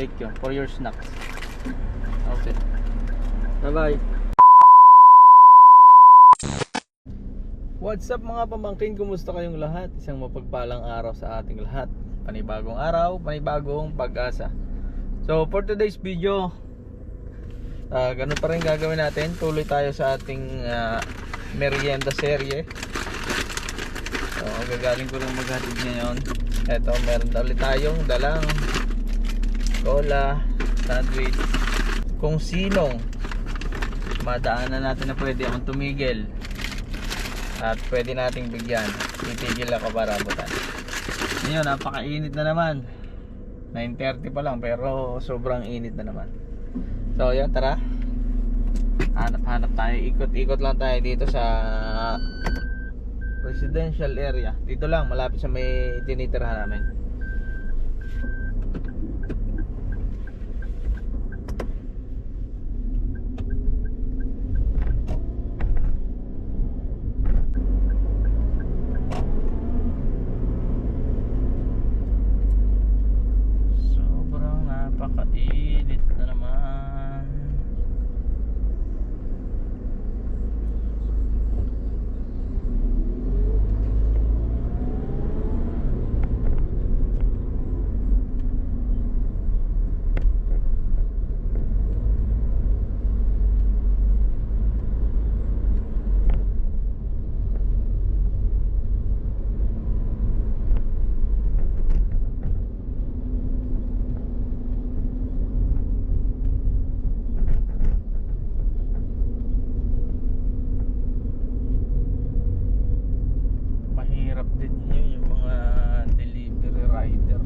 Thank you for your snacks. Okay. Bye-bye. What's up mga pamangkin? Kumusta kayong lahat? Isang mapagpalang araw sa ating lahat. Panibagong araw, panibagong pag-asa. So for today's video, ganun pa rin gagawin natin. Tuloy tayo sa ating merienda serye. So gagaling ko rin maghatid ngayon. Eto, meron ulit tayong dalang cola, sandwich. Kung sinong madaanan natin na pwede akong tumigil at pwede nating bigyan, titigil ako para abutan. Ngayon, napakainit na naman. 9:30 pa lang pero sobrang init na naman. So yan, tara. Hanap tayo, ikot-ikot lang tayo dito sa residential area. Dito lang, malapit sa may tinitirhan namin. Sobrang napakainit na naman. Mahirap din yun yung mga delivery rider.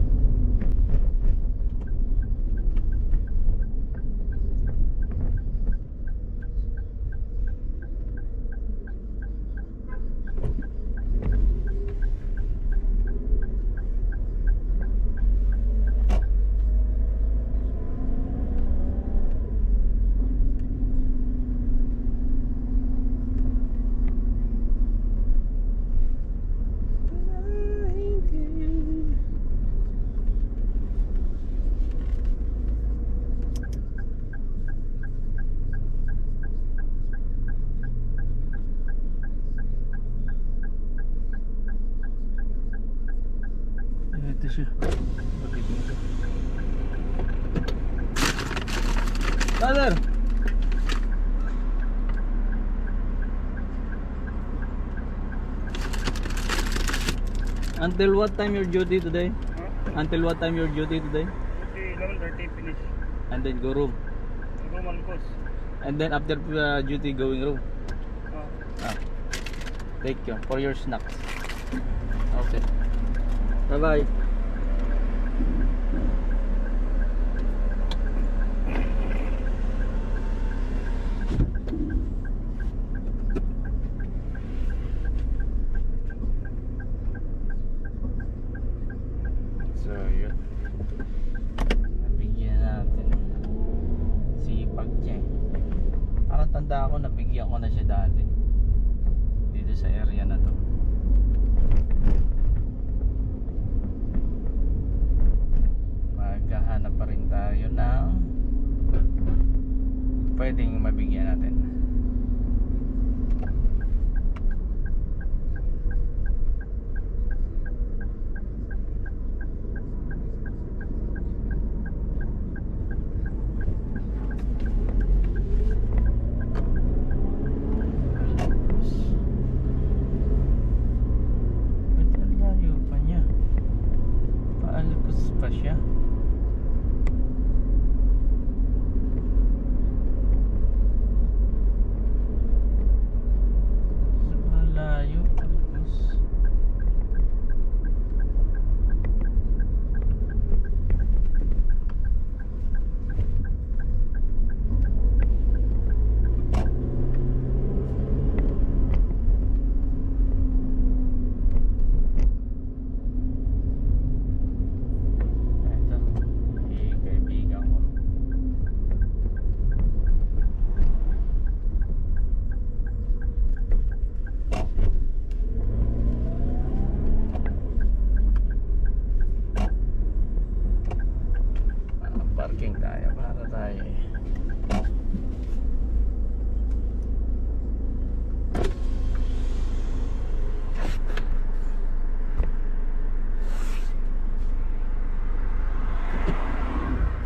Ito siya. Bakit ito? Father! Until what time your duty today? Huh? Until what time your duty today? Okay, 11:30 finish. And then go room. Roman course. And then after duty going room. Ah. Thank you for your snacks. Okay. Bye-bye. So yun, nabigyan natin. Sipag niya eh. Parang tanda ako, nabigyan ko na siya dati dito sa area na to. Maghahanap pa rin tayo ng pwedeng mabigyan natin. Pa siya. Parking tayo para tayo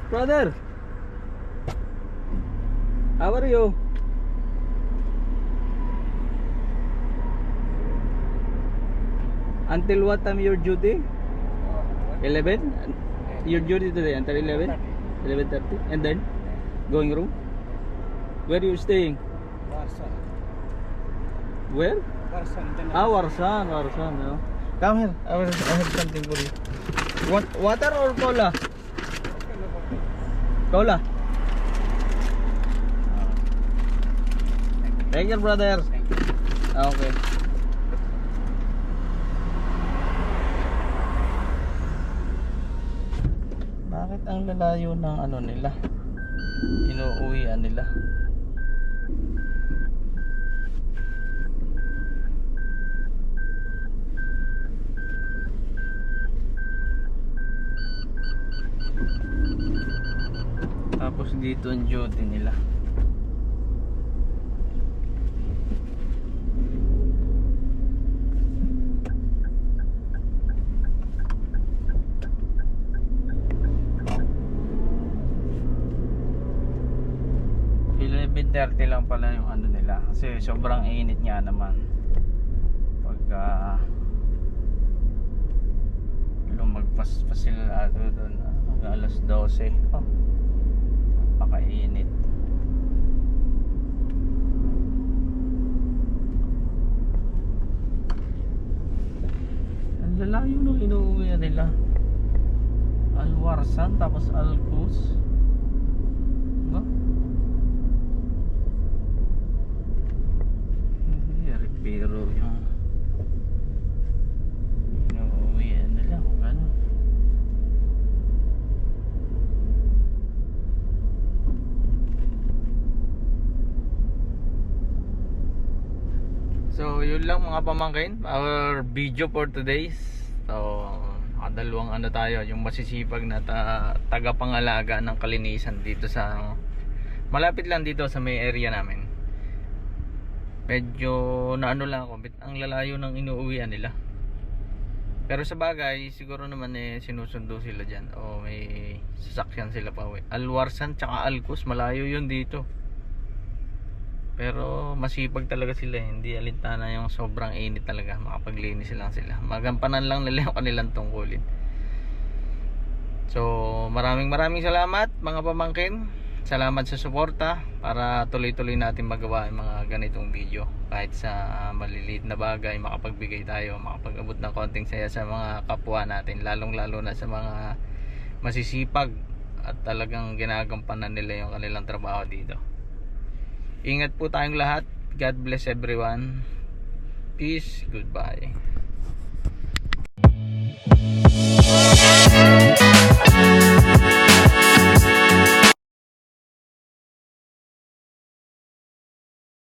Brother, how are you? Until what time your duty? 11? Your duty today until 11? 11:30? And then going room? Where you staying? Warsan. Where? Warsan. Warsan, Warsan. No? Come here. I have something for you. Want water or cola? Cola. Thank you, brother. Okay. Bakit ang lalayo ng ano nila? Inuuwian nila. Tapos dito ang duty nila. $11:30 lang pala yung ano nila kasi sobrang init nga naman pagka lumagpas pa sila doon hanggang alas 12. Oh, napakainit. Ang lalayo nung inuuwi nila. Alwarsan tapos Alcus. Diba? Pero yung inuuwian nila kung ano. So yun lang mga pamangkin, our video for today. So nakadalawang ano tayo, yung masisipag na tagapangalaga ng kalinisan dito sa malapit lang dito sa may area namin. Medyo naano lang ako, ang lalayo ng inuuwian nila. Pero sa bagay, siguro naman sinusundo sila dyan o may sasakyan sila pa uwi. Alwarsan tsaka Alcus, malayo yun dito. Pero masipag talaga sila, hindi alintana yung sobrang init talaga, makapaglinis lang sila. Magampanan lang nila yung kanilang tungkulin. So maraming salamat mga pamangkin. Salamat sa suporta para tuloy-tuloy natin magawa ang mga ganitong video. Kahit sa maliliit na bagay, makapagbigay tayo, makapag-abot ng konting saya sa mga kapwa natin, lalong-lalo na sa mga masisipag at talagang ginagampanan nila yung kanilang trabaho dito. Ingat po tayong lahat. God bless everyone. Peace. Goodbye.